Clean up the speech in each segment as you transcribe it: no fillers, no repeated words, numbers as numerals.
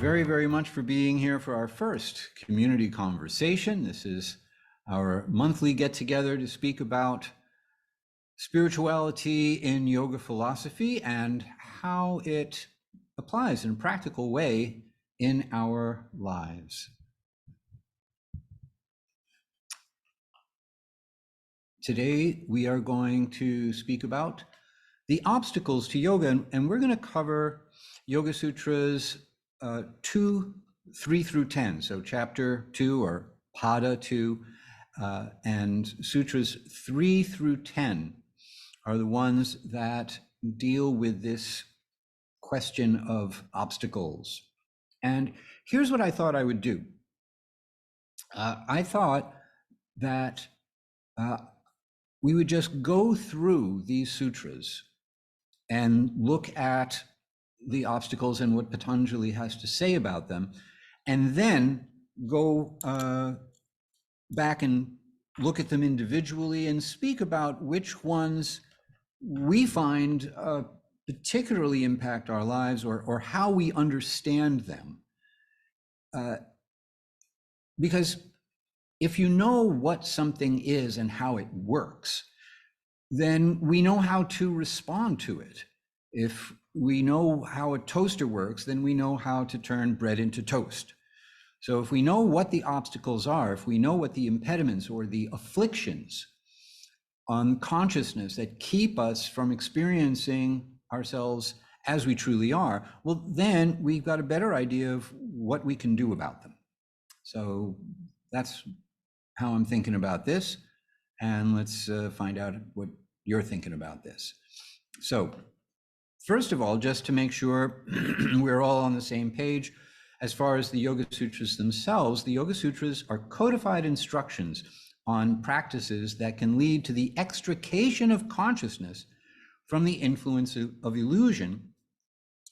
very, very much for being here for our first community conversation. This is our monthly get-together to speak about spirituality in yoga philosophy and how it applies in a practical way in our lives. Today, we are going to speak about the obstacles to yoga, and we're going to cover Yoga Sutras 2, 3 through 10. So chapter 2 or Pada 2 and Sutras 3 through 10 are the ones that deal with this question of obstacles. And here's what I thought I would do. I thought that we would just go through these sutras and look at the obstacles and what Patanjali has to say about them, and then go back and look at them individually and speak about which ones we find particularly impact our lives, or how we understand them. Because if you know what something is and how it works, then we know how to respond to it. If we know how a toaster works, then we know how to turn bread into toast. So if we know what the obstacles are, if we know what the impediments or the afflictions on consciousness that keep us from experiencing ourselves as we truly are, well, then we've got a better idea of what we can do about them. So that's how I'm thinking about this. And let's find out what you're thinking about this. So first of all, just to make sure we're all on the same page, as far as the Yoga Sutras themselves, the Yoga Sutras are codified instructions on practices that can lead to the extrication of consciousness from the influence of illusion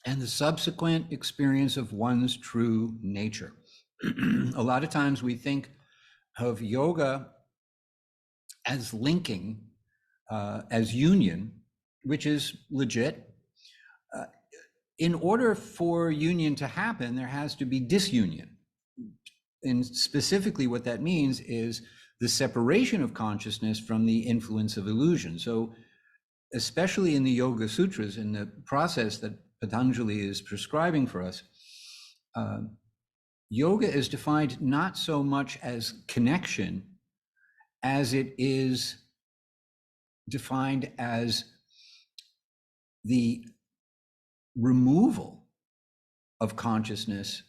and the subsequent experience of one's true nature. A lot of times we think of yoga as linking, as union, which is legit. In order for union to happen, there has to be disunion. And specifically what that means is the separation of consciousness from the influence of illusion. So especially in the Yoga Sutras, in the process that Patanjali is prescribing for us, yoga is defined not so much as connection as it is defined as the removal of consciousness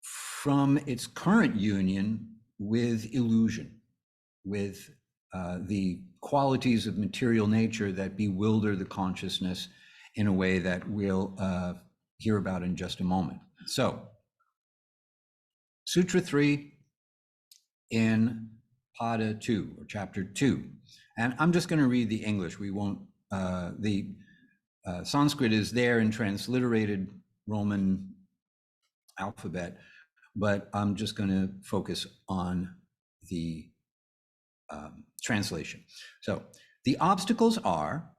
from its current union with illusion, with the qualities of material nature that bewilder the consciousness in a way that we'll hear about in just a moment. So, Sutra 3 in Pada 2, or chapter 2. And I'm just going to read the English. We won't, Sanskrit is there in transliterated Roman alphabet, but I'm just going to focus on the translation. So the obstacles are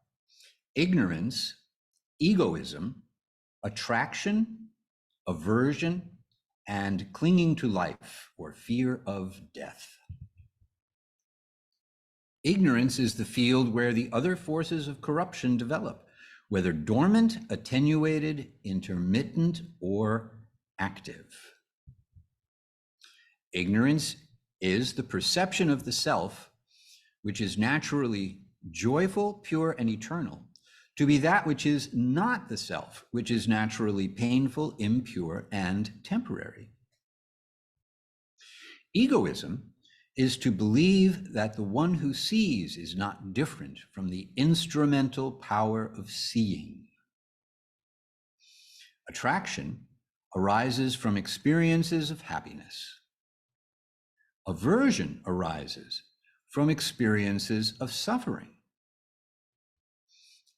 ignorance, egoism, attraction, aversion, and clinging to life or fear of death. Ignorance is the field where the other forces of corruption develop, whether dormant, attenuated, intermittent, or active. Ignorance is the perception of the self, which is naturally joyful, pure, and eternal, to be that which is not the self, which is naturally painful, impure, and temporary. Egoism is to believe that the one who sees is not different from the instrumental power of seeing. Attraction arises from experiences of happiness. Aversion arises from experiences of suffering.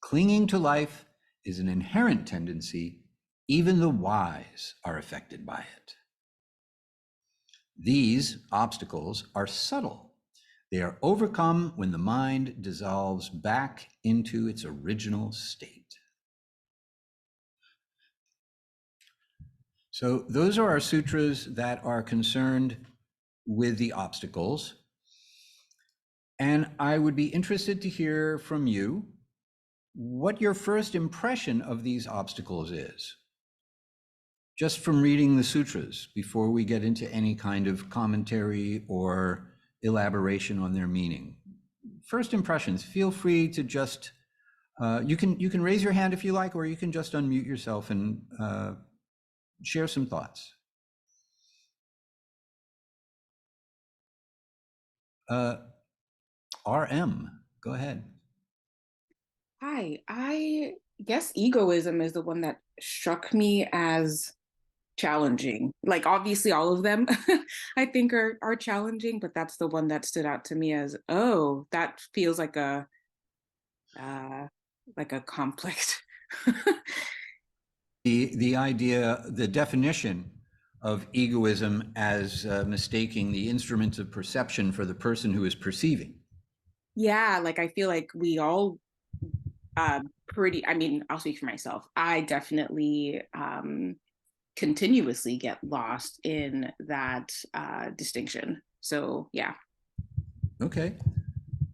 Clinging to life is an inherent tendency. Even the wise are affected by it. These obstacles are subtle. They are overcome when the mind dissolves back into its original state. So those are our sutras that are concerned with the obstacles. And I would be interested to hear from you what your first impression of these obstacles is, just from reading the sutras before we get into any kind of commentary or elaboration on their meaning. First impressions, feel free to just, you can raise your hand if you like, or you can just unmute yourself and share some thoughts. RM, go ahead. Hi, I guess egoism is the one that struck me as challenging. Like obviously all of them I think are challenging, but that's the one that stood out to me as, oh, that feels uh like a complex. The idea, the definition of egoism as mistaking the instruments of perception for the person who is perceiving. Yeah, like I feel like we all pretty, I mean, I'll speak for myself. I definitely continuously get lost in that distinction. So yeah. Okay,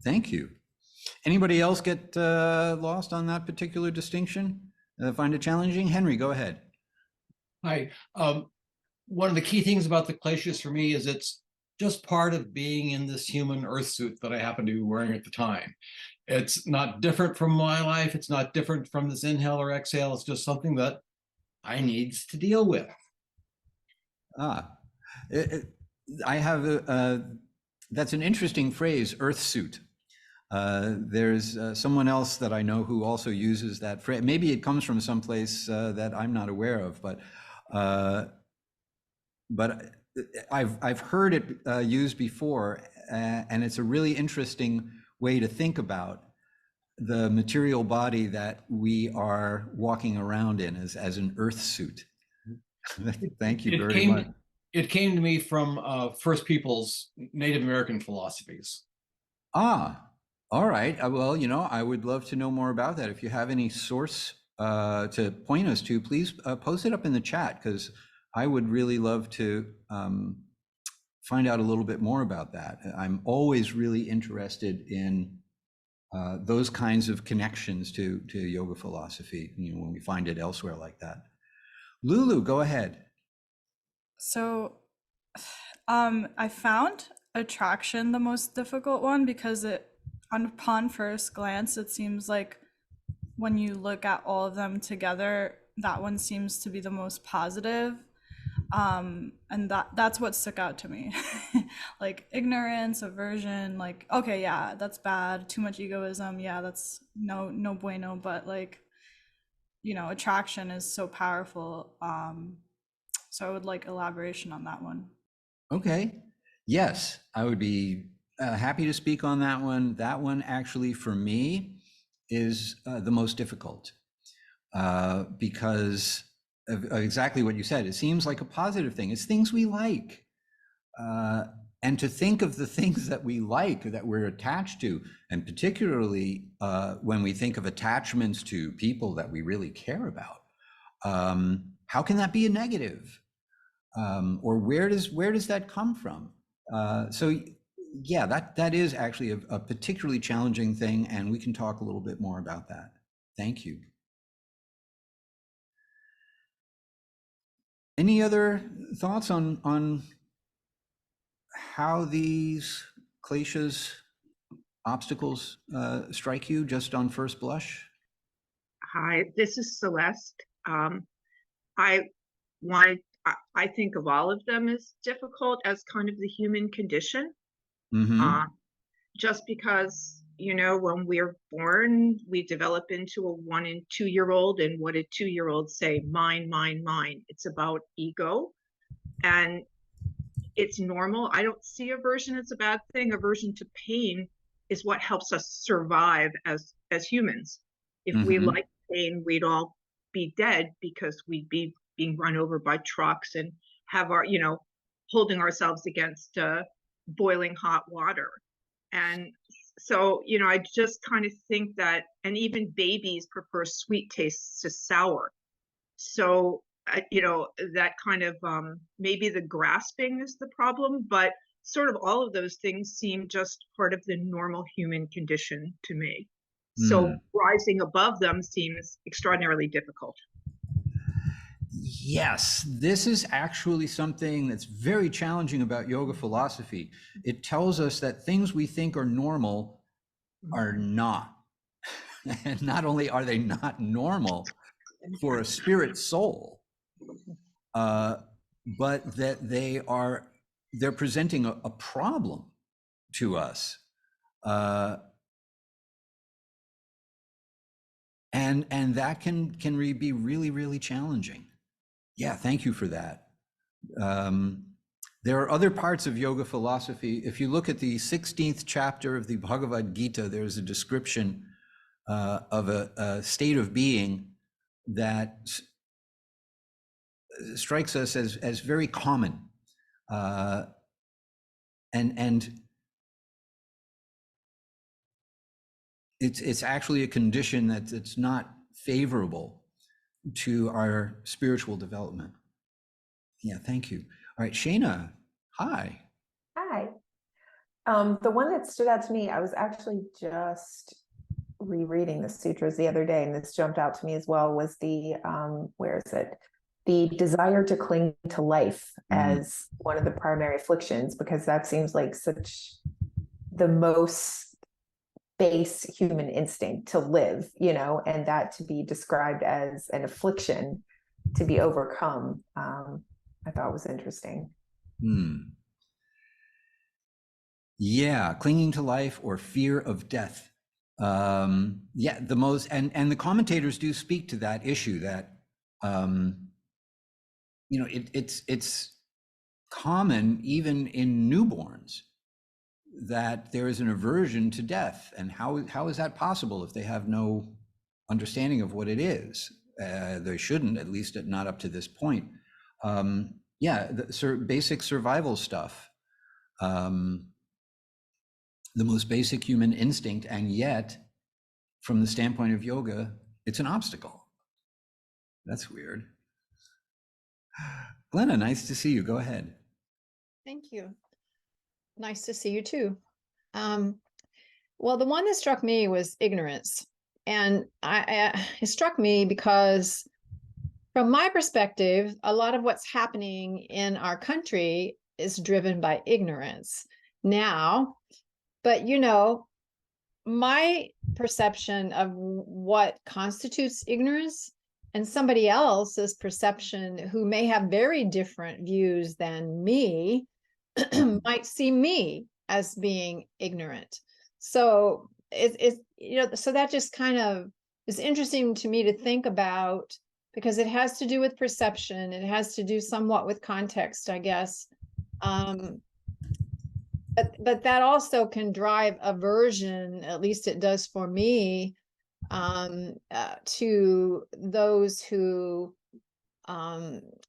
thank you. Anybody else get lost on that particular distinction? Find it challenging? Henry, go ahead. Hi. One of the key things about the glaciers for me is it's just part of being in this human earth suit that I happen to be wearing at the time. It's not different from my life. It's not different from this inhale or exhale. It's just something that I needs to deal with. Ah, it, it, I have that's an interesting phrase, earth suit. There's someone else that I know who also uses that phrase. Maybe it comes from someplace that I'm not aware of, uh, but I've heard it used before, and it's a really interesting way to think about the material body that we are walking around in as an earth suit. Thank you It very much. came to me from First Peoples Native American philosophies. Ah, all right. Well, I would love to know more about that. If you have any source to point us to, please post it up in the chat, because I would really love to find out a little bit more about that. I'm always really interested in those kinds of connections to yoga philosophy, when we find it elsewhere like that. Lulu, go ahead. So, I found attraction the most difficult one because upon first glance, it seems like when you look at all of them together, that one seems to be the most positive. And that's what stuck out to me. Like ignorance, aversion, like, okay, yeah, that's bad. Too much egoism, yeah, that's no bueno. But like, attraction is so powerful. So I would like elaboration on that one. Okay. Yes, I would be happy to speak on that one. That one actually, for me, is the most difficult because of exactly what you said. It seems like a positive thing. It's things we like. And to think of the things that we like, that we're attached to, and particularly when we think of attachments to people that we really care about, how can that be a negative? Or where does that come from? So yeah, that is actually a particularly challenging thing, and we can talk a little bit more about that. Thank you. Any other thoughts on how these kleshas, obstacles, strike you just on first blush? Hi, this is Celeste. I wanted, I think of all of them as difficult as kind of the human condition. Mm-hmm. Just because, when we're born, we develop into a 1 and 2-year-old, and what did 2-year-olds say? Mine, mine, mine. It's about ego, and it's normal. I don't see aversion as a bad thing. Aversion to pain is what helps us survive as humans. If we Mm-hmm. like pain, we'd all be dead because we'd be being run over by trucks and have our, holding ourselves against boiling hot water. And so, I just kind of think that, and even babies prefer sweet tastes to sour. So you know, that kind of maybe the grasping is the problem, but sort of all of those things seem just part of the normal human condition to me. So rising above them seems extraordinarily difficult. Yes, this is actually something that's very challenging about yoga philosophy. It tells us that things we think are normal are not. And not only are they not normal for a spirit soul, but that they're presenting a problem to us. And that can be really, really challenging. Yeah, thank you for that. There are other parts of yoga philosophy. If you look at the 16th chapter of the Bhagavad Gita, there's a description of a state of being that strikes us as very common. And it's actually a condition that's not favorable to our spiritual development. Yeah, thank you. All right, Shayna, hi. Hi. The one that stood out to me, I was actually just rereading the sutras the other day, and this jumped out to me as well, was the, where is it? The desire to cling to life as one of the primary afflictions, because that seems like such the most base human instinct to live, you know, and that to be described as an affliction to be overcome, I thought was interesting. Yeah, clinging to life or fear of death. Yeah, the most, and the commentators do speak to that issue that, you know, it's common even in newborns that there is an aversion to death. And how is that possible if they have no understanding of what it is? They shouldn't, at least not up to this point. Yeah, basic survival stuff. The most basic human instinct, and yet, from the standpoint of yoga, it's an obstacle. That's weird. Glenna, nice to see you. Go ahead. Thank you. Nice to see you too. Well, the one that struck me was ignorance. And it struck me because from my perspective, a lot of what's happening in our country is driven by ignorance now. But, you know, my perception of what constitutes ignorance and somebody else's perception who may have very different views than me might see me as being ignorant. So it's, you know, so that just kind of is interesting to me to think about, because it has to do with perception. It has to do somewhat with context, I guess. But that also can drive aversion, at least it does for me, to those who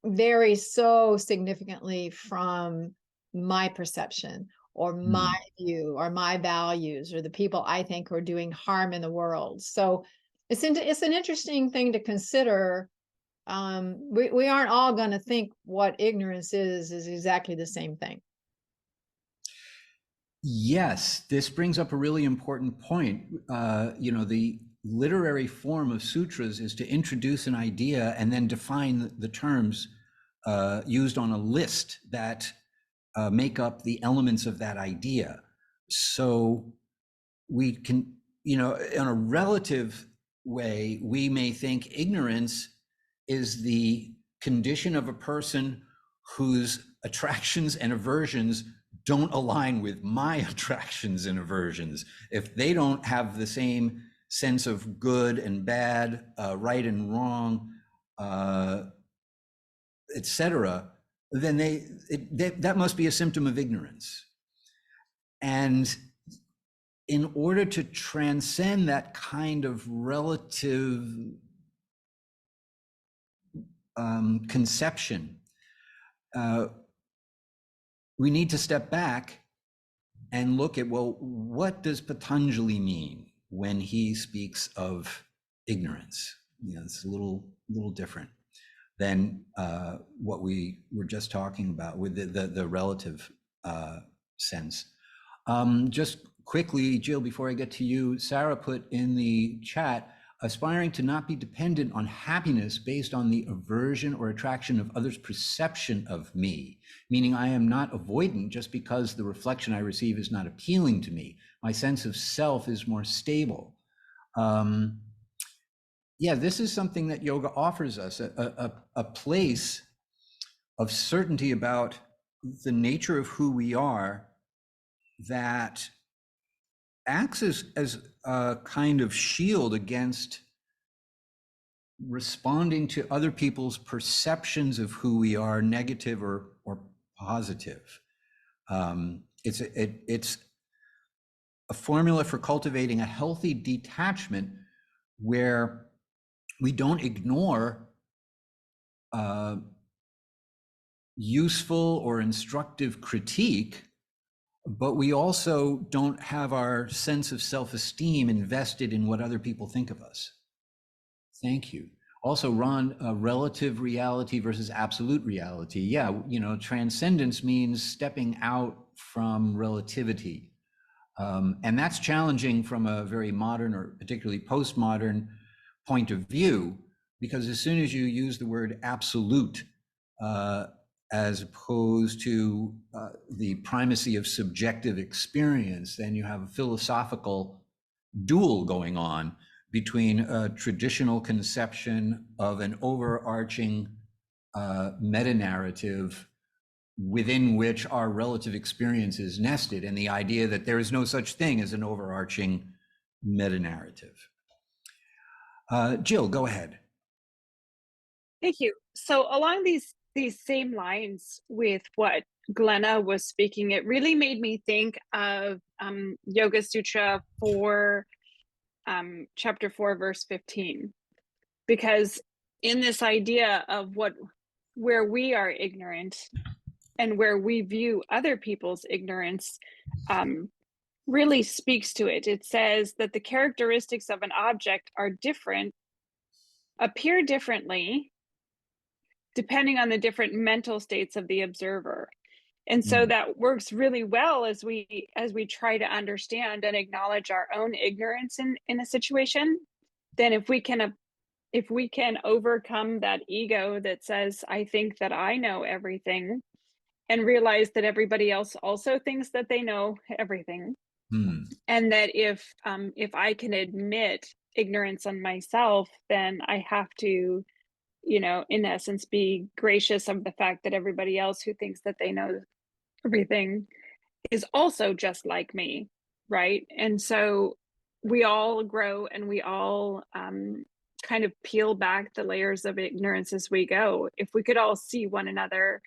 vary so significantly from my perception or my view or my values or the people I think are doing harm in the world. So it's an interesting thing to consider. We aren't all going to think what ignorance is exactly the same thing. Yes, this brings up a really important point. You know, the literary form of sutras is to introduce an idea and then define the terms used on a list that make up the elements of that idea. So we can, you know, in a relative way, we may think ignorance is the condition of a person whose attractions and aversions don't align with my attractions and aversions. If they don't have the same sense of good and bad, right and wrong, etc., then that must be a symptom of ignorance. And in order to transcend that kind of relative conception, we need to step back and look at, well, what does Patanjali mean when he speaks of ignorance? You know, it's a little different. than what we were just talking about with the relative sense. Just quickly, Jill, before I get to you, Sarah put in the chat, aspiring to not be dependent on happiness based on the aversion or attraction of others' perception of me, meaning I am not avoidant just because the reflection I receive is not appealing to me. My sense of self is more stable. Yeah, this is something that yoga offers us, a place of certainty about the nature of who we are that acts as a kind of shield against responding to other people's perceptions of who we are, negative or positive. It's a formula for cultivating a healthy detachment where we don't ignore useful or instructive critique, but we also don't have our sense of self-esteem invested in what other people think of us. Thank you. Also, Ron, relative reality versus absolute reality. Yeah, you know, transcendence means stepping out from relativity. And that's challenging from a very modern or particularly postmodern point of view, because as soon as you use the word absolute, as opposed to the primacy of subjective experience, then you have a philosophical duel going on between a traditional conception of an overarching meta-narrative within which our relative experience is nested, and the idea that there is no such thing as an overarching meta-narrative. Jill, go ahead. Thank you. So along these same lines with what Glenna was speaking, it really made me think of Yoga Sutra 4, chapter 4, verse 15, because in this idea of where we are ignorant and where we view other people's ignorance, really speaks to it. It says that the characteristics of an object are different, appear differently, depending on the different mental states of the observer. And so that works really well as we try to understand and acknowledge our own ignorance in a situation. Then if we can overcome that ego that says, I think that I know everything, and realize that everybody else also thinks that they know everything. And that if I can admit ignorance on myself, then I have to, you know, in essence, be gracious of the fact that everybody else who thinks that they know everything is also just like me, right? And so we all grow and we all kind of peel back the layers of ignorance as we go. If we could all see one another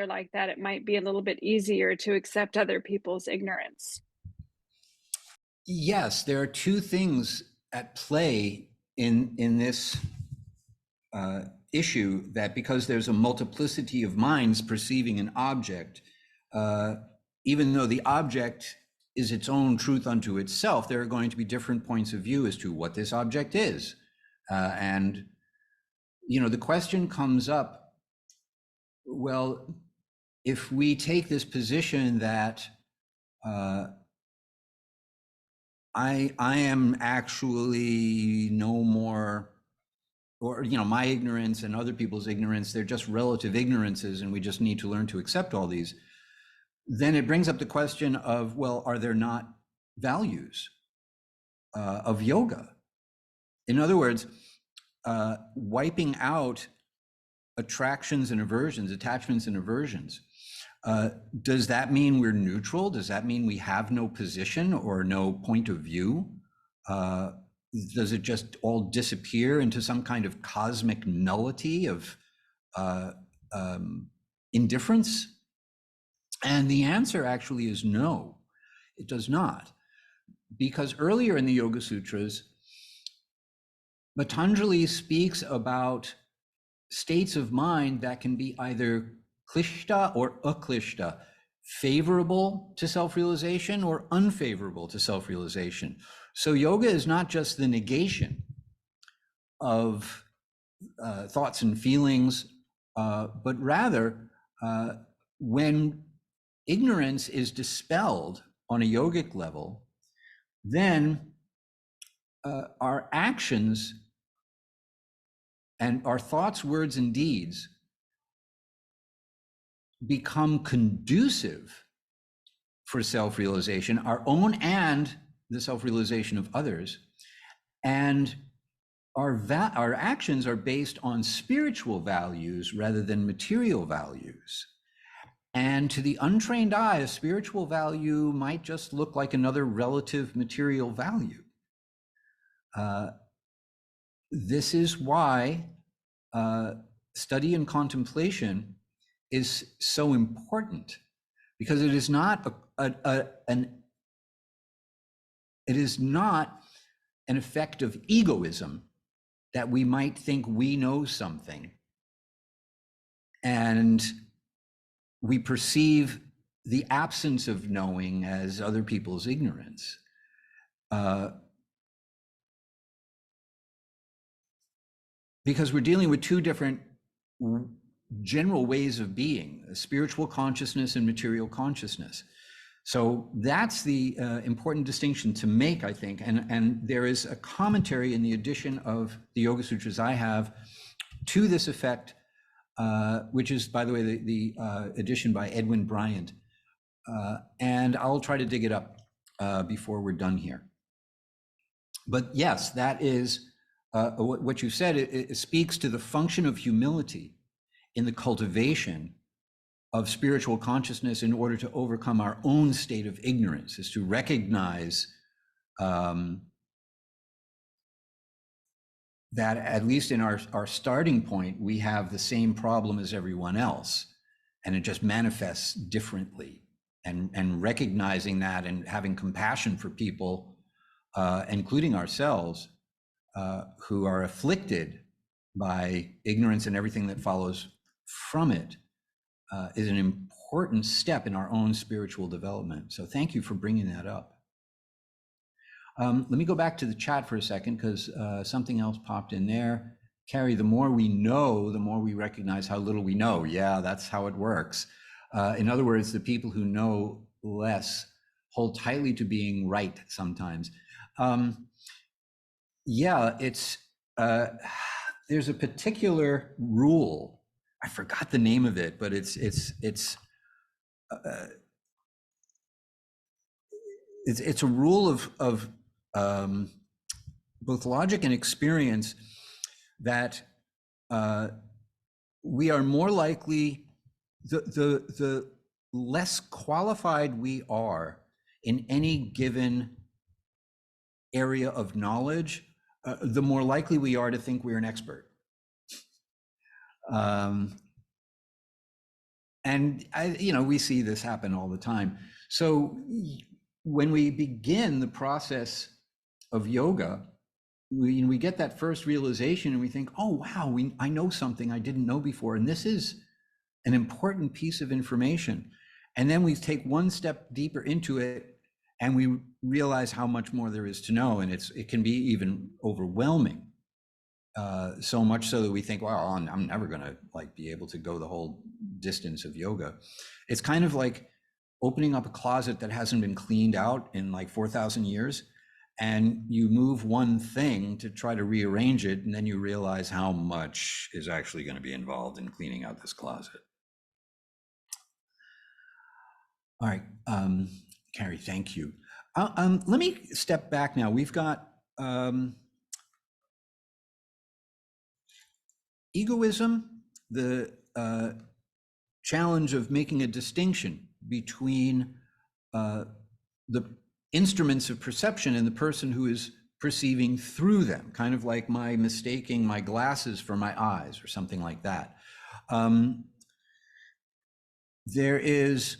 like that, it might be a little bit easier to accept other people's ignorance. Yes, there are two things at play in this issue, that because there's a multiplicity of minds perceiving an object, even though the object is its own truth unto itself, there are going to be different points of view as to what this object is. And, you know, the question comes up, well, if we take this position that I am actually no more, or, you know, my ignorance and other people's ignorance, they're just relative ignorances, and we just need to learn to accept all these, then it brings up the question of, well, are there not values of yoga? In other words, wiping out attractions and aversions, attachments and aversions, does that mean we're neutral? Does that mean we have no position or no point of view? Does it just all disappear into some kind of cosmic nullity of indifference? And the answer actually is no, it does not. Because earlier in the Yoga Sutras, Patanjali speaks about states of mind that can be either klishta or aklishta, favorable to self-realization or unfavorable to self-realization. So yoga is not just the negation of thoughts and feelings, but rather when ignorance is dispelled on a yogic level, then our actions and our thoughts, words, and deeds become conducive for self-realization, our own and the self-realization of others. And our actions are based on spiritual values rather than material values. And to the untrained eye, a spiritual value might just look like another relative material value. This is why study and contemplation is so important, because it is not an effect of egoism that we might think we know something and we perceive the absence of knowing as other people's ignorance. Because we're dealing with two different general ways of being, spiritual consciousness and material consciousness. So that's the important distinction to make, I think. And there is a commentary in the edition of the Yoga Sutras I have to this effect, which is, by the way, the edition by Edwin Bryant. And I'll try to dig it up before we're done here. But yes, that is what you said. It speaks to the function of humility in the cultivation of spiritual consciousness in order to overcome our own state of ignorance, is to recognize that at least in our starting point, we have the same problem as everyone else, and it just manifests differently. And recognizing that and having compassion for people, including ourselves, who are afflicted by ignorance and everything that follows from it, is an important step in our own spiritual development. So thank you for bringing that up. Let me go back to the chat for a second, because something else popped in there. Carrie, the more we know, the more we recognize how little we know. Yeah, that's how it works. In other words, the people who know less hold tightly to being right sometimes. Yeah, it's there's a particular rule. I forgot the name of it, but it's a rule of both logic and experience that we are more likely, the less qualified we are in any given area of knowledge, the more likely we are to think we're an expert. And we see this happen all the time. So when we begin the process of yoga, we get that first realization and we think, oh, wow, I know something I didn't know before. And this is an important piece of information. And then we take one step deeper into it and we realize how much more there is to know. And it can be even overwhelming. So much so that we think, well, I'm never going to be able to go the whole distance of yoga. It's kind of like opening up a closet that hasn't been cleaned out in 4,000 years, and you move one thing to try to rearrange it, and then you realize how much is actually going to be involved in cleaning out this closet. All right, Carrie, thank you. Let me step back now. We've got egoism, the challenge of making a distinction between the instruments of perception and the person who is perceiving through them, kind of like my mistaking my glasses for my eyes or something like that. There is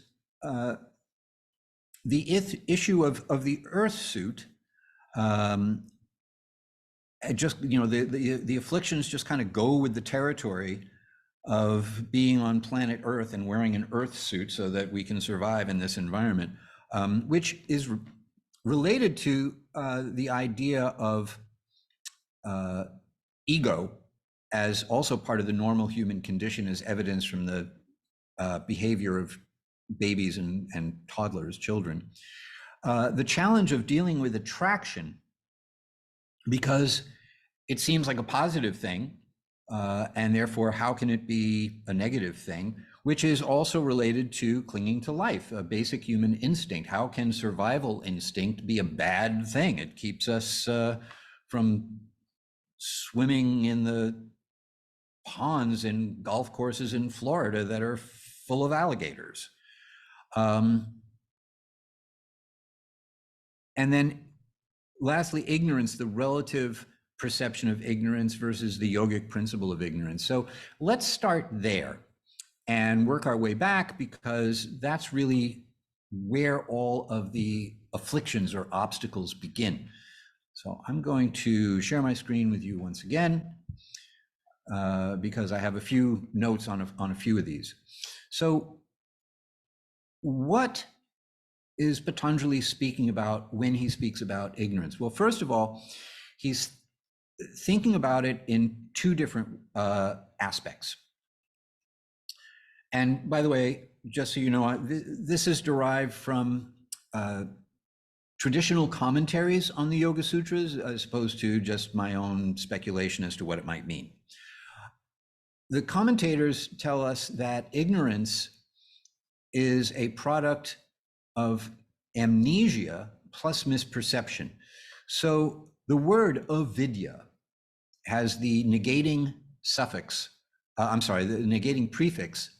the issue of the earth suit. Just, the afflictions just kind of go with the territory of being on planet Earth and wearing an earth suit so that we can survive in this environment, which is related to the idea of ego as also part of the normal human condition, as evidence from the behavior of babies and toddlers, children. The challenge of dealing with attraction, because it seems like a positive thing, and therefore, how can it be a negative thing, which is also related to clinging to life, a basic human instinct. How can survival instinct be a bad thing? It keeps us from swimming in the ponds and golf courses in Florida that are full of alligators. And then lastly, ignorance, the relative perception of ignorance versus the yogic principle of ignorance. So let's start there and work our way back, because that's really where all of the afflictions or obstacles begin. So I'm going to share my screen with you once again, because I have a few notes on a few of these. So what is Patanjali speaking about when he speaks about ignorance? Well, first of all, he's thinking about it in two different aspects. And by the way, just so you know, this is derived from traditional commentaries on the Yoga Sutras, as opposed to just my own speculation as to what it might mean. The commentators tell us that ignorance is a product of amnesia plus misperception. So the word avidya has the negating suffix, the negating prefix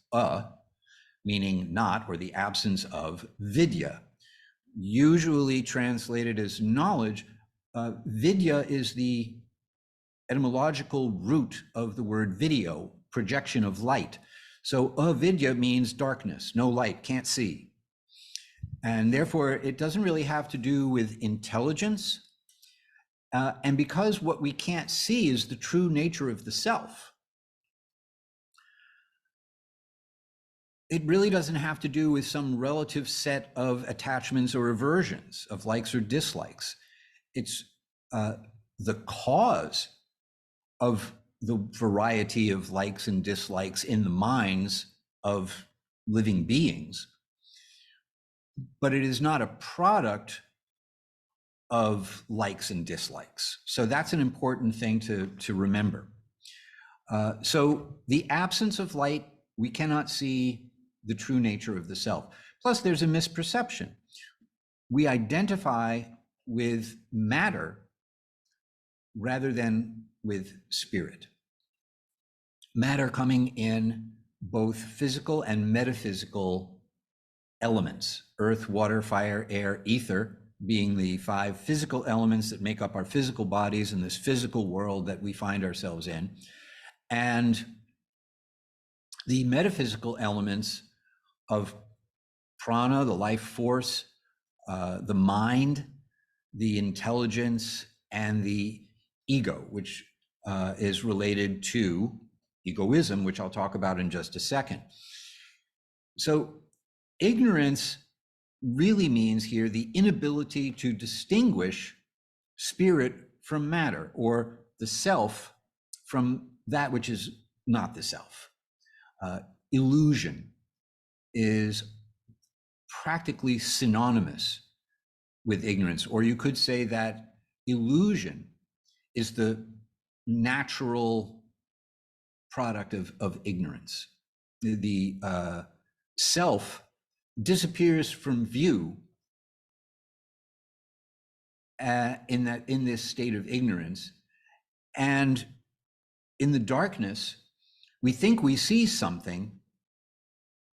meaning not, or the absence of, vidya, usually translated as knowledge. Vidya is the etymological root of the word video, projection of light. So avidya means darkness, no light, can't see. And therefore, it doesn't really have to do with intelligence. And because what we can't see is the true nature of the self, it really doesn't have to do with some relative set of attachments or aversions, of likes or dislikes. It's the cause of the variety of likes and dislikes in the minds of living beings, but it is not a product of likes and dislikes. So that's an important thing to remember. So the absence of light, we cannot see the true nature of the self. Plus, there's a misperception. We identify with matter rather than with spirit. Matter coming in both physical and metaphysical elements: earth, water, fire, air, ether, being the 5 physical elements that make up our physical bodies in this physical world that we find ourselves in, and the metaphysical elements of prana, the life force, the mind, the intelligence, and the ego, which is related to egoism, which I'll talk about in just a second. So ignorance really means here the inability to distinguish spirit from matter, or the self from that which is not the self. Illusion is practically synonymous with ignorance, or you could say that illusion is the natural product of ignorance. The self disappears from view in this state of ignorance, and in the darkness, we think we see something,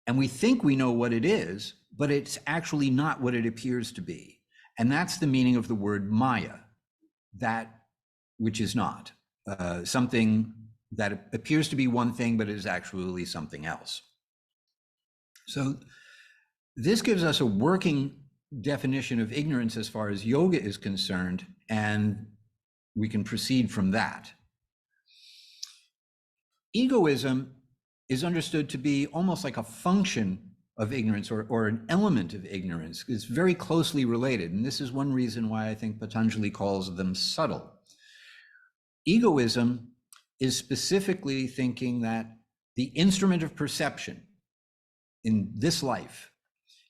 and we think we know what it is, but it's actually not what it appears to be. And that's the meaning of the word Maya, that which is not, something that appears to be one thing, but is actually something else. So this gives us a working definition of ignorance as far as yoga is concerned, and we can proceed from that. Egoism is understood to be almost like a function of ignorance, or an element of ignorance. It's very closely related, and this is one reason why I think Patanjali calls them subtle. Egoism is specifically thinking that the instrument of perception in this life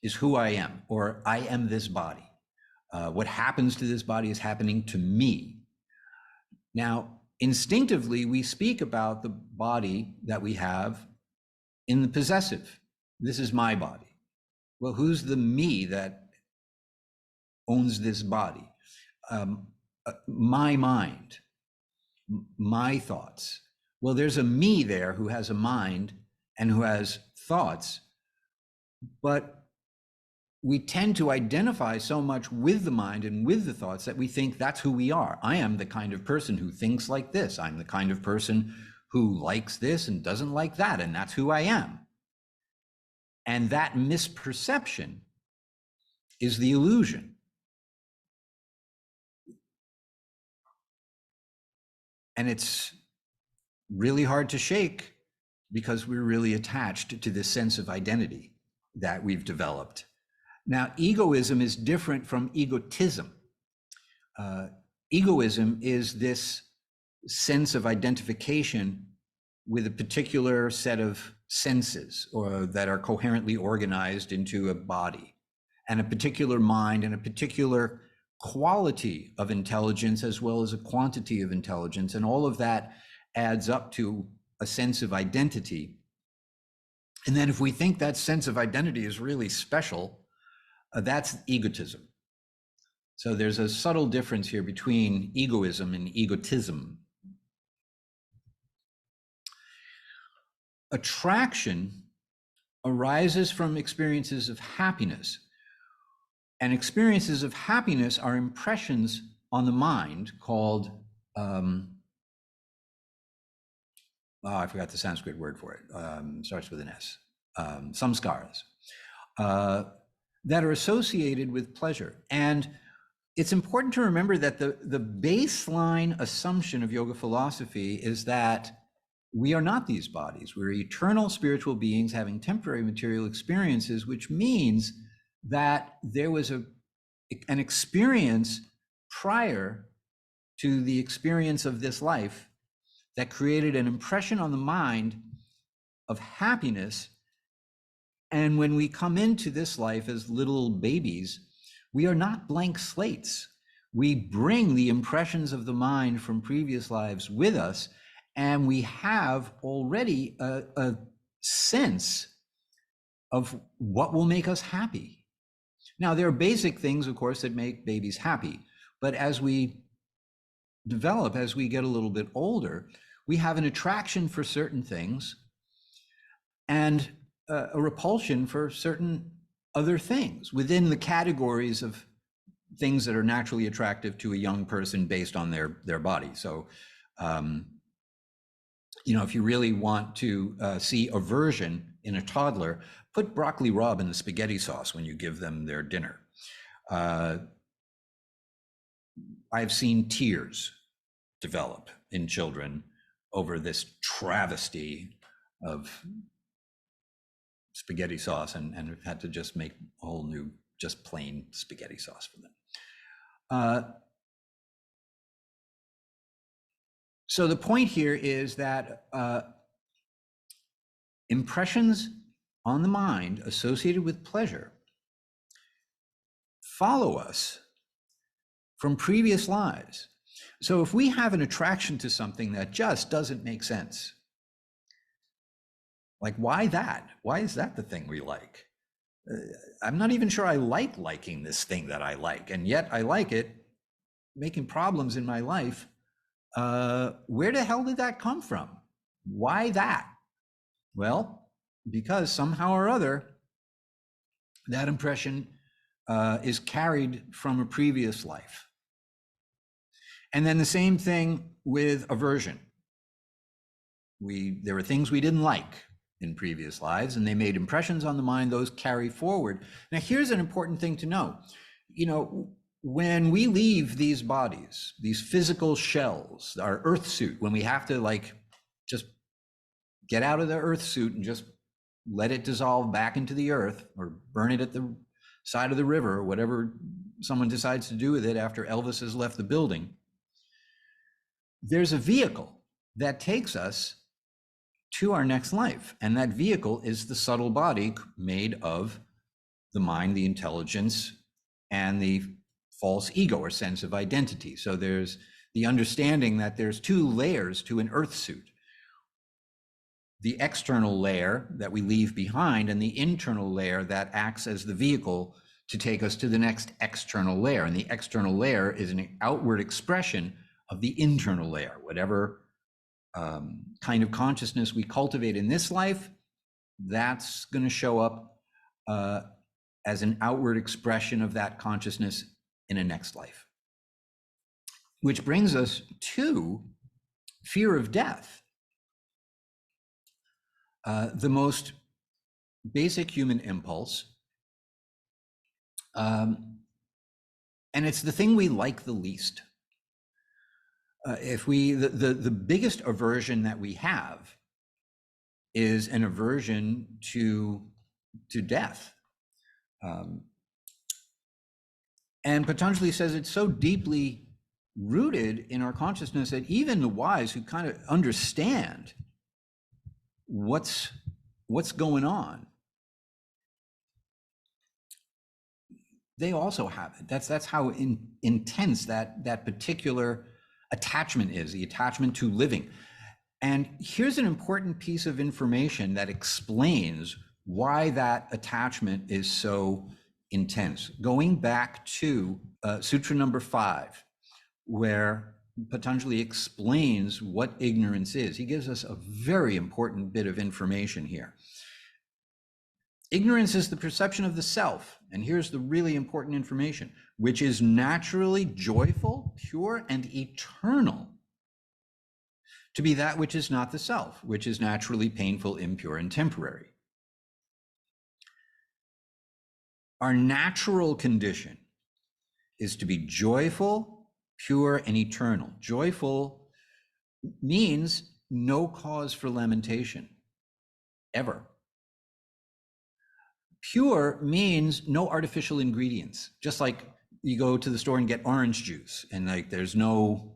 is who I am, or I am this body. What happens to this body is happening to me. Now, instinctively, we speak about the body that we have in the possessive. This is my body. Well, who's the me that owns this body? My mind, my thoughts. Well, there's a me there who has a mind and who has thoughts, but we tend to identify so much with the mind and with the thoughts that we think that's who we are. I am the kind of person who thinks like this. I'm the kind of person who likes this and doesn't like that, and that's who I am. And that misperception is the illusion. And it's really hard to shake because we're really attached to this sense of identity that we've developed. Now, egoism is different from egotism. Egoism is this sense of identification with a particular set of senses, or that are coherently organized into a body, and a particular mind, and a particular quality of intelligence, as well as a quantity of intelligence. And all of that adds up to a sense of identity. And then if we think that sense of identity is really special, that's egotism. So there's a subtle difference here between egoism and egotism. Attraction arises from experiences of happiness. And experiences of happiness are impressions on the mind called, I forgot the Sanskrit word for it. Starts with an S. Samskaras. That are associated with pleasure. And it's important to remember that the baseline assumption of yoga philosophy is that we are not these bodies. We're eternal spiritual beings having temporary material experiences, which means that there was an experience prior to the experience of this life that created an impression on the mind of happiness. And when we come into this life as little babies, we are not blank slates. We bring the impressions of the mind from previous lives with us, and we have already a sense of what will make us happy. Now, there are basic things, of course, that make babies happy, but as we develop, as we get a little bit older, we have an attraction for certain things and a repulsion for certain other things within the categories of things that are naturally attractive to a young person based on their body. So, if you really want to see aversion in a toddler, put broccoli rabe in the spaghetti sauce when you give them their dinner. I've seen tears develop in children over this travesty of spaghetti sauce, and have had to just make a whole new, just plain spaghetti sauce for them. So the point here is that impressions on the mind associated with pleasure follow us from previous lives. So if we have an attraction to something that just doesn't make sense, like, why that? Why is that the thing we like? I'm not even sure I like liking this thing that I like, and yet I like it, making problems in my life. Where the hell did that come from? Why that? Well, because somehow or other, that impression is carried from a previous life. And then the same thing with aversion. There were things we didn't like in previous lives, and they made impressions on the mind. Those carry forward. Now, here's an important thing to know. When we leave these bodies, these physical shells, our earth suit, when we have to just get out of the earth suit and just let it dissolve back into the earth, or burn it at the side of the river, or whatever someone decides to do with it after Elvis has left the building, there's a vehicle that takes us to our next life. And that vehicle is the subtle body made of the mind, the intelligence, and the false ego or sense of identity. So there's the understanding that there's two layers to an earth suit. The external layer that we leave behind and the internal layer that acts as the vehicle to take us to the next external layer. And the external layer is an outward expression of the internal layer. Whatever kind of consciousness we cultivate in this life, that's going to show up as an outward expression of that consciousness in a next life. Which brings us to fear of death. The most basic human impulse. And it's the thing we like the least. The biggest aversion that we have is an aversion to death. And Patanjali says it's so deeply rooted in our consciousness that even the wise who kind of understand what's going on, they also have it. That's how intense that particular attachment is, the attachment to living. And here's an important piece of information that explains why that attachment is so intense. Going back to Sutra number 5, where Patanjali explains what ignorance is. He gives us a very important bit of information here. Ignorance is the perception of the self, and here's the really important information, which is naturally joyful, pure, and eternal, to be that which is not the self, which is naturally painful, impure, and temporary. Our natural condition is to be joyful, pure, and eternal. Joyful means no cause for lamentation, ever. Pure means no artificial ingredients, just like you go to the store and get orange juice and like there's no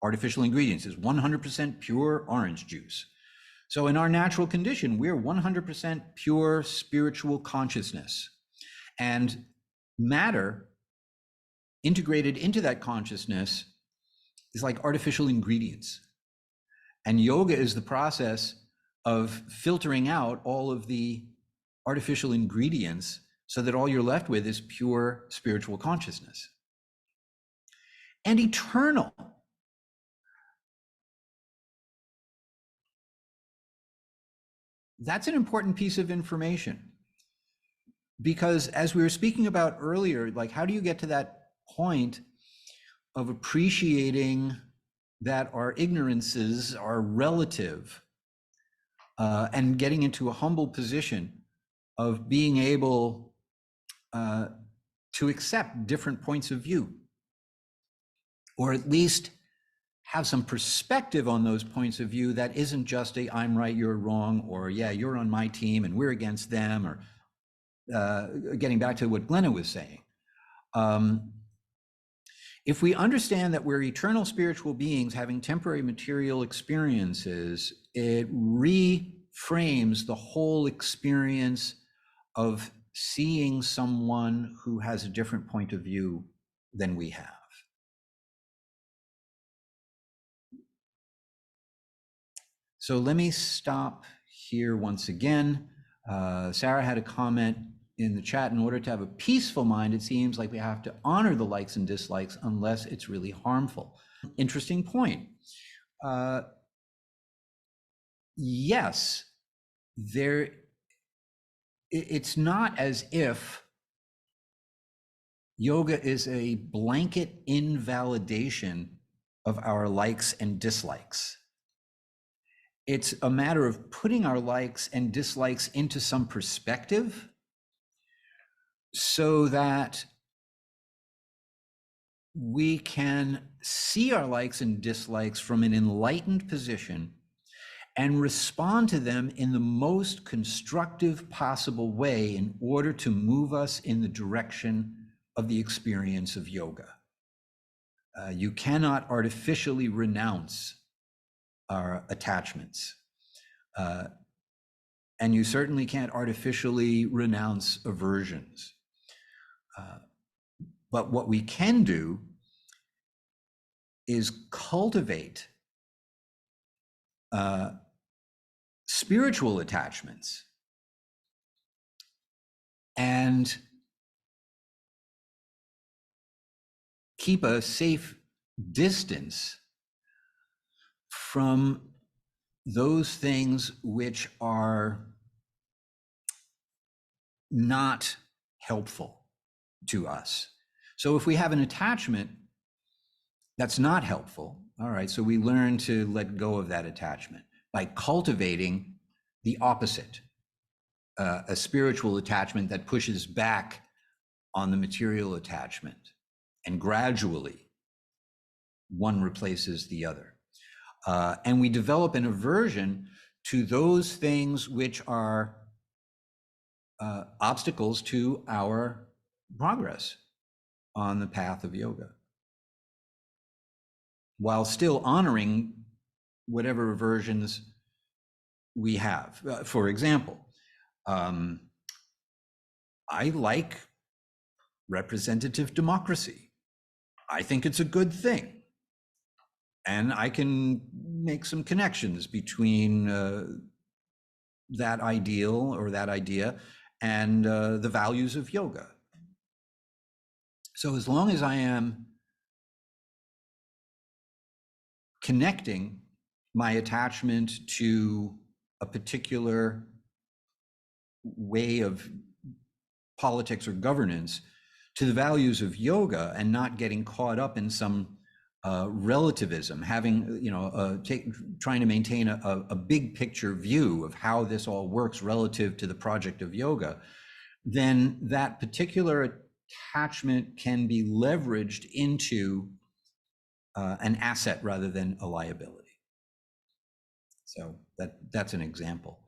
artificial ingredients. It's 100% pure orange juice. So in our natural condition, we're 100% pure spiritual consciousness. And matter integrated into that consciousness is like artificial ingredients. And yoga is the process of filtering out all of the artificial ingredients so that all you're left with is pure spiritual consciousness. And eternal. That's an important piece of information. Because as we were speaking about earlier, like how do you get to that point of appreciating that our ignorances are relative and getting into a humble position of being able to accept different points of view, or at least have some perspective on those points of view that isn't just a I'm right, you're wrong, or yeah, you're on my team and we're against them, or getting back to what Glenna was saying. If we understand that we're eternal spiritual beings having temporary material experiences, it reframes the whole experience of seeing someone who has a different point of view than we have. So let me stop here once again. Sarah had a comment in the chat. In order to have a peaceful mind, it seems like we have to honor the likes and dislikes unless it's really harmful. Interesting point. Yes, it's not as if yoga is a blanket invalidation of our likes and dislikes. It's a matter of putting our likes and dislikes into some perspective so that we can see our likes and dislikes from an enlightened position and respond to them in the most constructive possible way in order to move us in the direction of the experience of yoga. You cannot artificially renounce our attachments. And you certainly can't artificially renounce aversions. But what we can do is cultivate spiritual attachments and keep a safe distance from those things which are not helpful to us. So if we have an attachment that's not helpful, all right, so we learn to let go of that attachment by cultivating the opposite, a spiritual attachment that pushes back on the material attachment, and gradually one replaces the other. And we develop an aversion to those things which are obstacles to our progress on the path of yoga, while still honoring whatever aversions we have. For example, I like representative democracy. I think it's a good thing. And I can make some connections between that ideal or that idea and the values of yoga. So as long as I am connecting my attachment to a particular way of politics or governance to the values of yoga and not getting caught up in some relativism, having, trying to maintain a big picture view of how this all works relative to the project of yoga, then that particular attachment can be leveraged into an asset rather than a liability. So that's an example.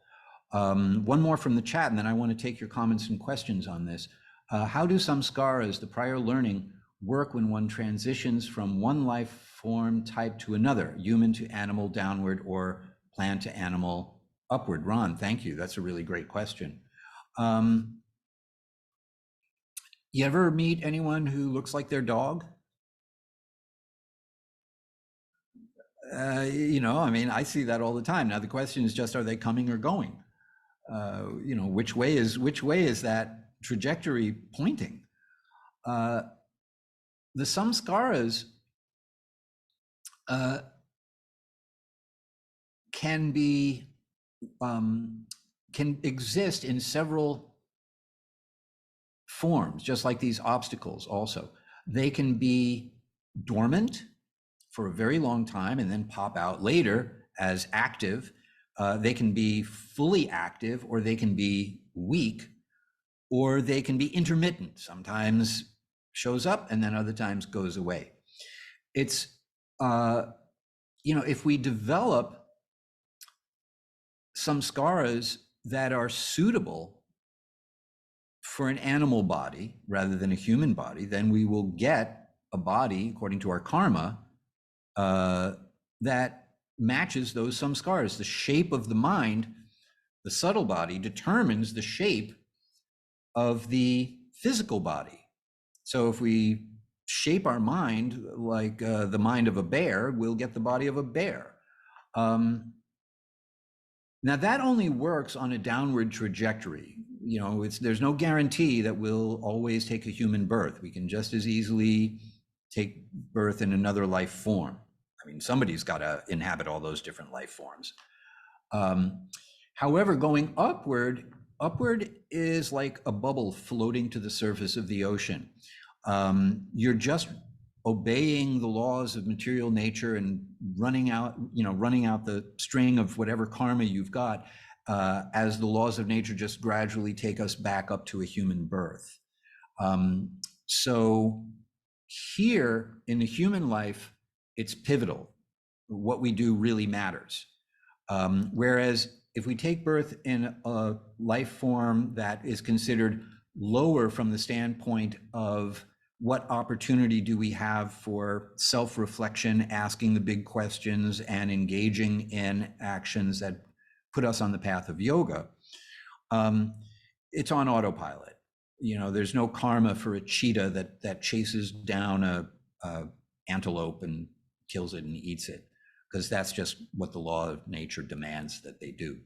One more from the chat, and then I want to take your comments and questions on this. How do samskaras, the prior learning, work when one transitions from one life form type to another, human to animal downward or plant to animal upward? Ron, thank you. That's a really great question. You ever meet anyone who looks like their dog? I see that all the time. Now the question is just, are they coming or going? Which way is that trajectory pointing? The samskaras can exist in several forms, just like these obstacles also. They can be dormant for a very long time and then pop out later as active. They can be fully active, or they can be weak, or they can be intermittent. Sometimes shows up and then other times goes away. It's, if we develop samskaras that are suitable for an animal body rather than a human body, then we will get a body, according to our karma, that matches those samskaras. The shape of the mind, the subtle body, determines the shape of the physical body. So if we shape our mind like the mind of a bear, we'll get the body of a bear. Now that only works on a downward trajectory. There's no guarantee that we'll always take a human birth. We can just as easily take birth in another life form. I mean, somebody's got to inhabit all those different life forms. However, going upward is like a bubble floating to the surface of the ocean. You're just obeying the laws of material nature and running out the string of whatever karma you've got, as the laws of nature just gradually take us back up to a human birth. So here in the human life, it's pivotal. What we do really matters. Whereas if we take birth in a life form that is considered lower from the standpoint of what opportunity do we have for self-reflection, asking the big questions, and engaging in actions that put us on the path of yoga, it's on autopilot. You know, there's no karma for a cheetah that chases down a antelope and kills it and eats it, because that's just what the law of nature demands that they do.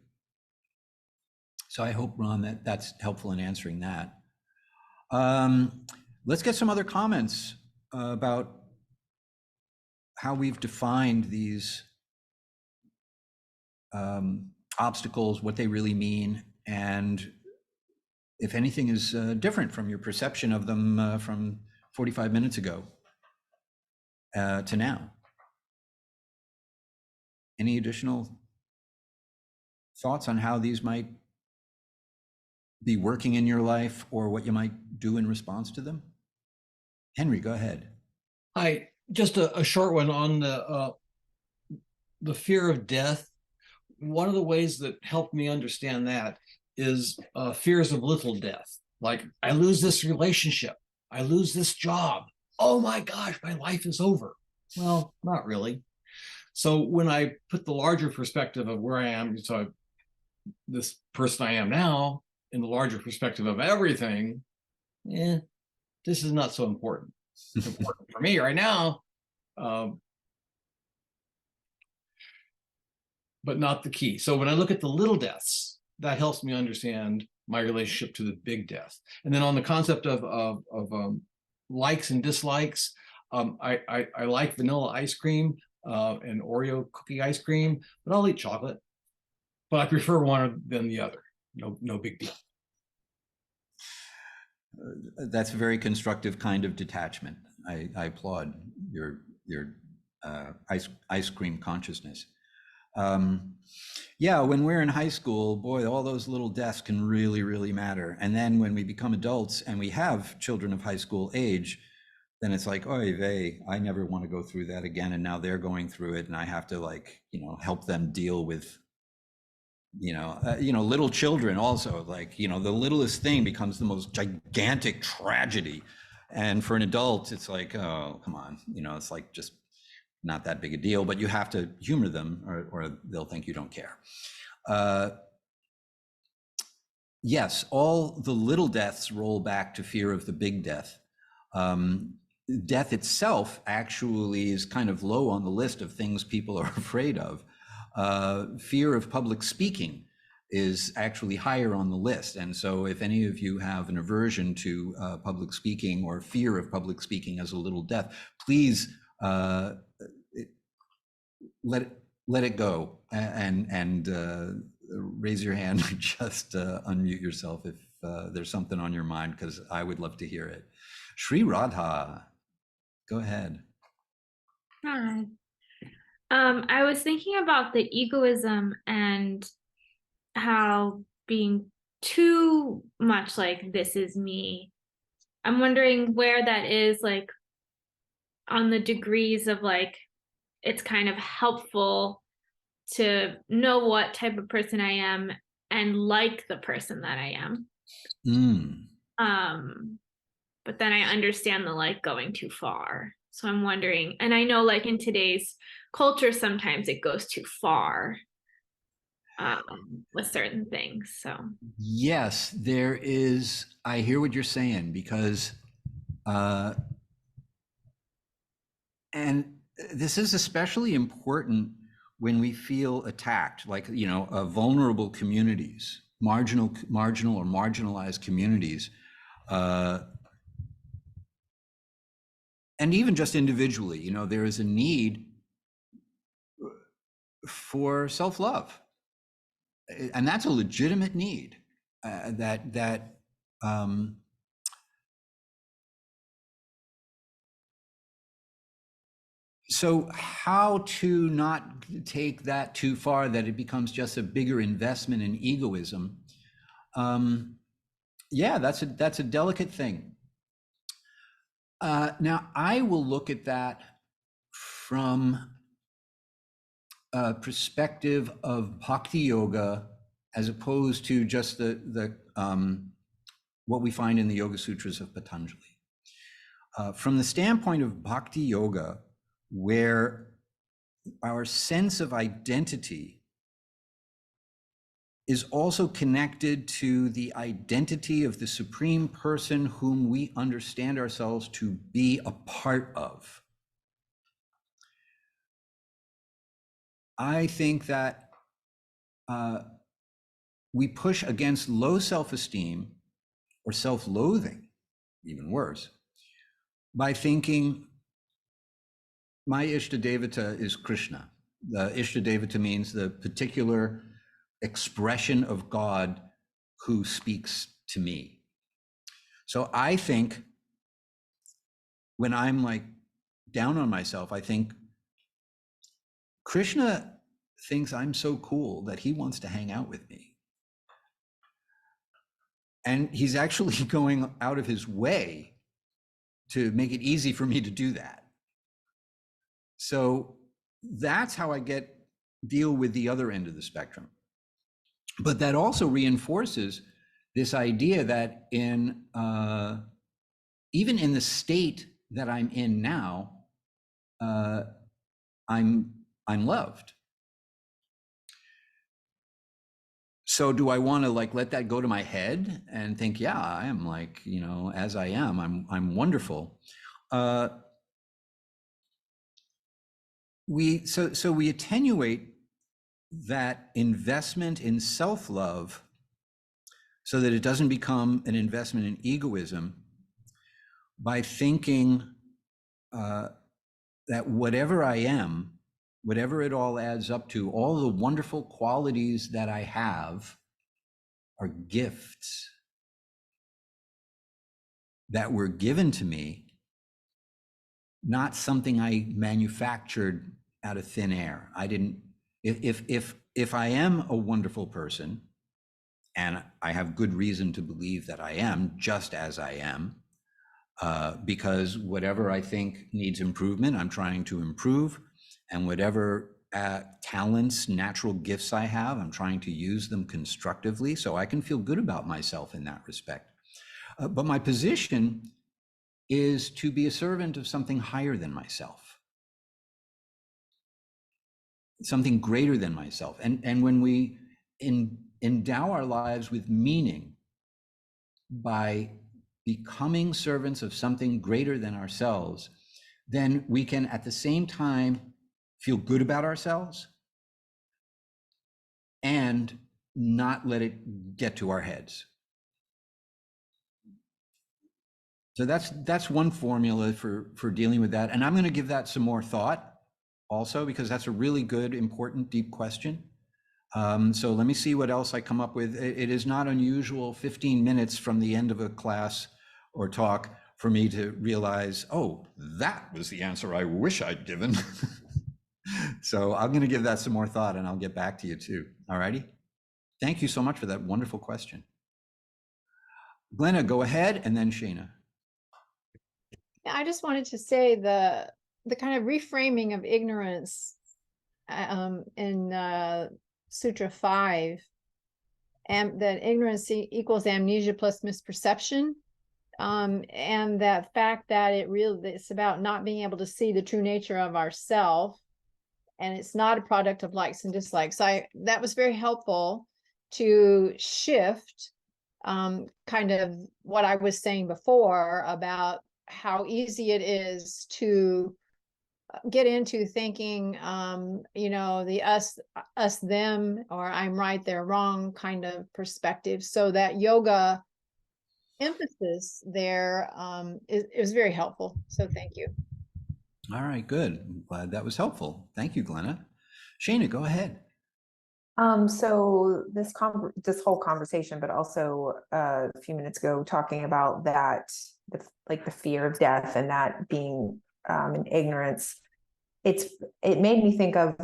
So I hope, Ron, that's helpful in answering that. Let's get some other comments about how we've defined these obstacles, what they really mean, and if anything is different from your perception of them from 45 minutes ago to now. Any additional thoughts on how these might be working in your life or what you might do in response to them? Henry, go ahead. Hi, just a short one on the fear of death. One of the ways that helped me understand that is fears of little death. Like, I lose this relationship, I lose this job. Oh my gosh, my life is over. Well, not really. So when I put the larger perspective of where I am, so this person I am now, in the larger perspective of everything, this is not so important. It's important for me right now, but not the key. So when I look at the little deaths, that helps me understand my relationship to the big death. And then on the concept of likes and dislikes, I like vanilla ice cream and Oreo cookie ice cream, but I'll eat chocolate. But I prefer one than the other. No big deal. That's a very constructive kind of detachment. I applaud your ice cream consciousness. Yeah, when we're in high school, boy, all those little deaths can really, really matter. And then when we become adults and we have children of high school age, then it's like, oy vey, I never want to go through that again. And now they're going through it, and I have to, like, help them deal with, little children also, like, the littlest thing becomes the most gigantic tragedy. And for an adult, it's like, oh, come on, it's like just not that big a deal, but you have to humor them or they'll think you don't care. Yes, all the little deaths roll back to fear of the big death. Death itself actually is kind of low on the list of things people are afraid of. Fear of public speaking is actually higher on the list. And so if any of you have an aversion to public speaking or fear of public speaking as a little death, please let it go and raise your hand. Just unmute yourself if there's something on your mind, because I would love to hear it. Sri Radha, go ahead. Hi. I was thinking about the egoism and how being too much like, this is me. I'm wondering where that is, like, on the degrees of, like, it's kind of helpful to know what type of person I am and like the person that I am. But then I understand the, like, going too far. So I'm wondering, and I know, like, in today's culture, sometimes it goes too far with certain things. So yes, there is. I hear what you're saying, because and this is especially important when we feel attacked, like, vulnerable communities, marginal or marginalized communities, and even just individually, there is a need for self-love, and that's a legitimate need. So how to not take that too far that it becomes just a bigger investment in egoism? Yeah, that's a delicate thing. Now, I will look at that from a perspective of bhakti yoga, as opposed to just the what we find in the Yoga Sutras of Patanjali. from the standpoint of bhakti yoga, where our sense of identity is also connected to the identity of the supreme person whom we understand ourselves to be a part of. I think that we push against low self-esteem or self-loathing, even worse, by thinking my Ishtadevata is Krishna. The Ishtadevata means the particular expression of God who speaks to me. So I think when I'm like down on myself, I think Krishna thinks I'm so cool that he wants to hang out with me. And he's actually going out of his way to make it easy for me to do that. So that's how I deal with the other end of the spectrum. But that also reinforces this idea that even in the state that I'm in now, I'm loved. So do I want to like let that go to my head and think, yeah, I am like, you know, as I am, I'm wonderful. We attenuate that investment in self-love so that it doesn't become an investment in egoism by thinking that whatever I am, whatever it all adds up to, all the wonderful qualities that I have are gifts that were given to me, not something I manufactured out of thin air. I didn't, if I am a wonderful person, and I have good reason to believe that I am just as I am, because whatever I think needs improvement, I'm trying to improve, and whatever talents, natural gifts I have, I'm trying to use them constructively so I can feel good about myself in that respect. But my position is to be a servant of something higher than myself, something greater than myself. And when we endow our lives with meaning by becoming servants of something greater than ourselves, then we can at the same time feel good about ourselves and not let it get to our heads. So that's one formula for dealing with that. And I'm going to give that some more thought also, because that's a really good, important, deep question. So let me see what else I come up with. It is not unusual 15 minutes from the end of a class or talk for me to realize, oh, that was the answer I wish I'd given. So I'm going to give that some more thought and I'll get back to you too. All righty. Thank you so much for that wonderful question. Glenna, go ahead, and then Shana. Yeah, I just wanted to say the kind of reframing of ignorance in Sutra 5, and that ignorance equals amnesia plus misperception. And that fact that it's about not being able to see the true nature of ourself, and it's not a product of likes and dislikes. That was very helpful to shift kind of what I was saying before about how easy it is to get into thinking, you know, the us, them, or I'm right, they're wrong kind of perspective. So that yoga emphasis there is very helpful. So thank you. All right, good. I'm glad that was helpful. Thank you, Glenna. Shana, go ahead. So this whole conversation, but also a few minutes ago, talking about that, the fear of death and that being an ignorance, it made me think of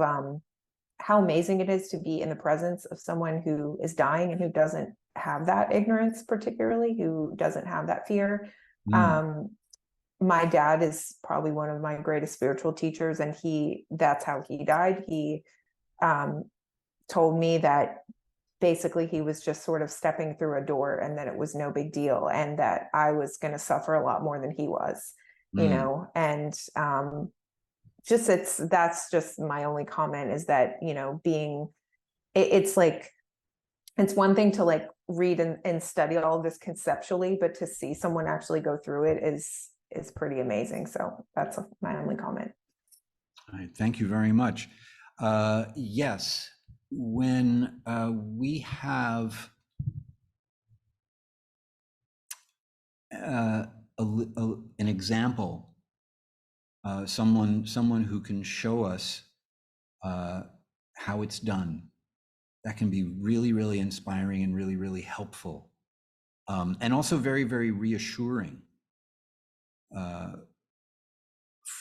how amazing it is to be in the presence of someone who is dying and who doesn't have that ignorance, particularly who doesn't have that fear. My dad is probably one of my greatest spiritual teachers, and that's how he died. He told me that basically he was just sort of stepping through a door and that it was no big deal and that I was going to suffer a lot more than he was. you know, and that's just my only comment, is that, you know, it's like, it's one thing to like read and study all of this conceptually, but to see someone actually go through it is pretty amazing. So that's my only comment. All right, thank you very much. Yes, when we have an example, someone who can show us how it's done, that can be really, really inspiring and really, really helpful, and also very, very reassuring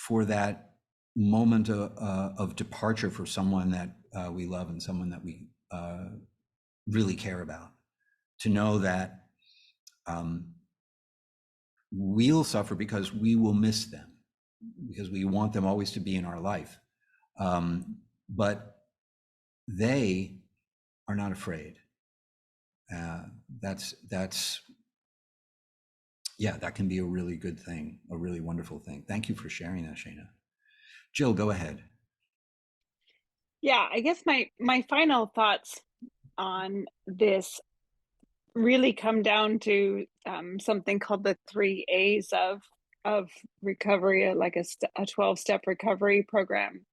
for that moment of departure for someone that we love and someone that we really care about, to know that we'll suffer because we will miss them, because we want them always to be in our life, but they are not afraid. Yeah, that can be a really good thing, a really wonderful thing. Thank you for sharing that, Shana. Jill, go ahead. Yeah, I guess my final thoughts on this really come down to something called the 3 A's of recovery, like a 12-step recovery program.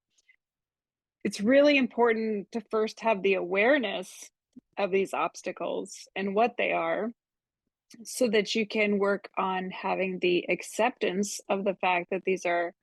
It's really important to first have the awareness of these obstacles and what they are, so that you can work on having the acceptance of the fact that these are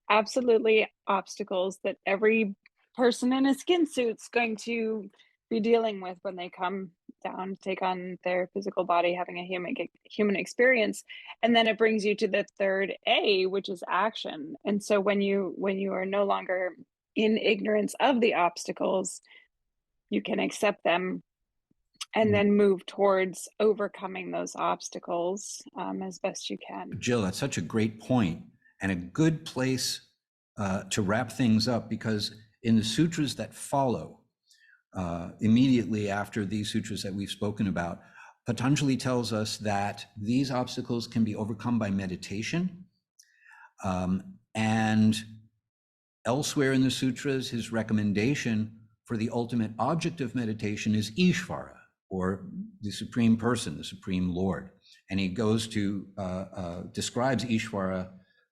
absolutely obstacles that every person in a skin suit's going to be dealing with when they come down to take on their physical body, having a human experience. And then it brings you to the 3rd A, which is action. And so when you are no longer in ignorance of the obstacles, you can accept them and then move towards overcoming those obstacles as best you can. Jill, that's such a great point and a good place to wrap things up, because in the sutras that follow, immediately after these sutras that we've spoken about, Patanjali tells us that these obstacles can be overcome by meditation. And elsewhere in the sutras, his recommendation for the ultimate object of meditation is Ishvara, or the Supreme Person, the Supreme Lord. And he goes to, describes Ishvara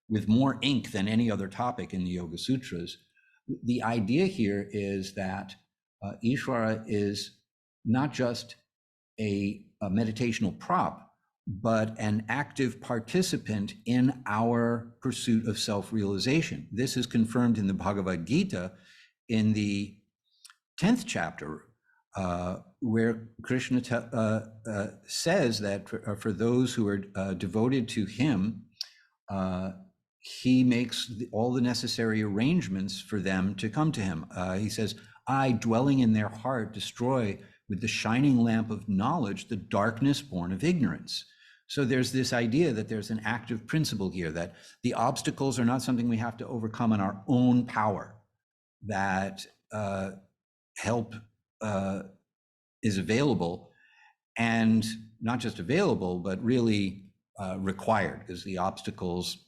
with more ink than any other topic in the Yoga Sutras. The idea here is that Ishvara is not just a meditational prop, but an active participant in our pursuit of self-realization. This is confirmed in the Bhagavad Gita in the 10th chapter, where Krishna says that for those who are devoted to him, he makes all the necessary arrangements for them to come to him. He says, I, dwelling in their heart, destroy with the shining lamp of knowledge the darkness born of ignorance. So there's this idea that there's an active principle here, that the obstacles are not something we have to overcome in our own power, that help is available, and not just available, but really required, because the obstacles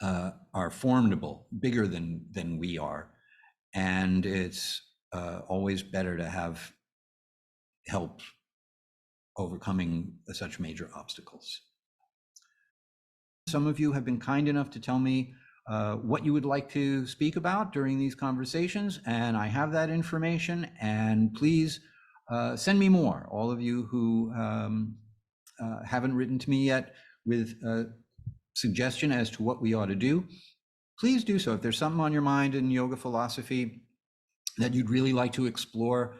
are formidable, bigger than we are. And it's always better to have help overcoming such major obstacles. Some of you have been kind enough to tell me what you would like to speak about during these conversations, and I have that information, and please send me more. All of you who haven't written to me yet with a suggestion as to what we ought to do, please do so. If there's something on your mind in yoga philosophy that you'd really like to explore,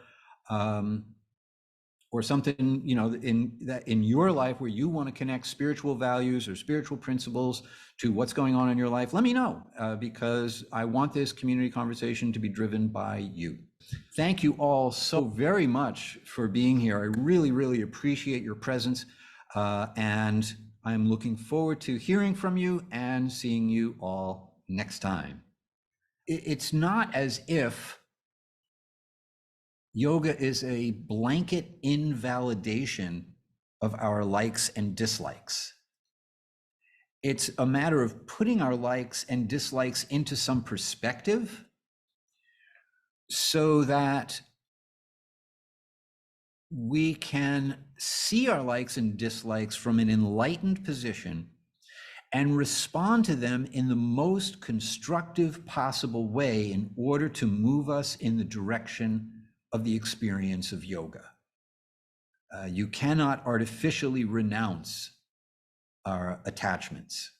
or something, you know, in your life where you want to connect spiritual values or spiritual principles to what's going on in your life, let me know, because I want this community conversation to be driven by you. Thank you all so very much for being here. I really, really appreciate your presence, and I'm looking forward to hearing from you and seeing you all next time. It's not as if yoga is a blanket invalidation of our likes and dislikes. It's a matter of putting our likes and dislikes into some perspective so that we can see our likes and dislikes from an enlightened position and respond to them in the most constructive possible way in order to move us in the direction of the experience of yoga. You cannot artificially renounce our attachments.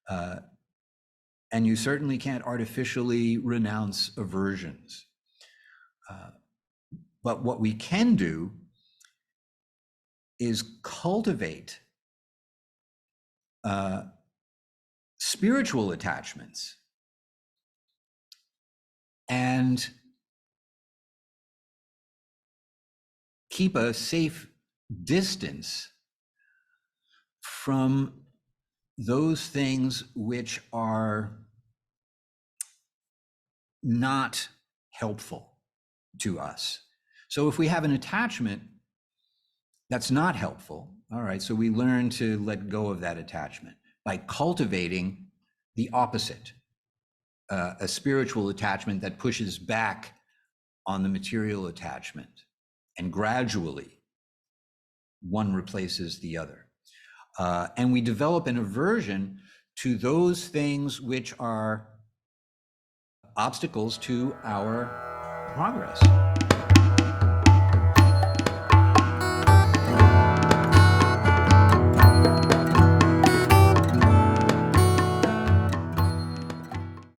And you certainly can't artificially renounce aversions. But what we can do is cultivate spiritual attachments and keep a safe distance from those things which are not helpful to us. So if we have an attachment that's not helpful, all right, so we learn to let go of that attachment by cultivating the opposite, a spiritual attachment that pushes back on the material attachment, and gradually one replaces the other. And we develop an aversion to those things which are obstacles to our progress.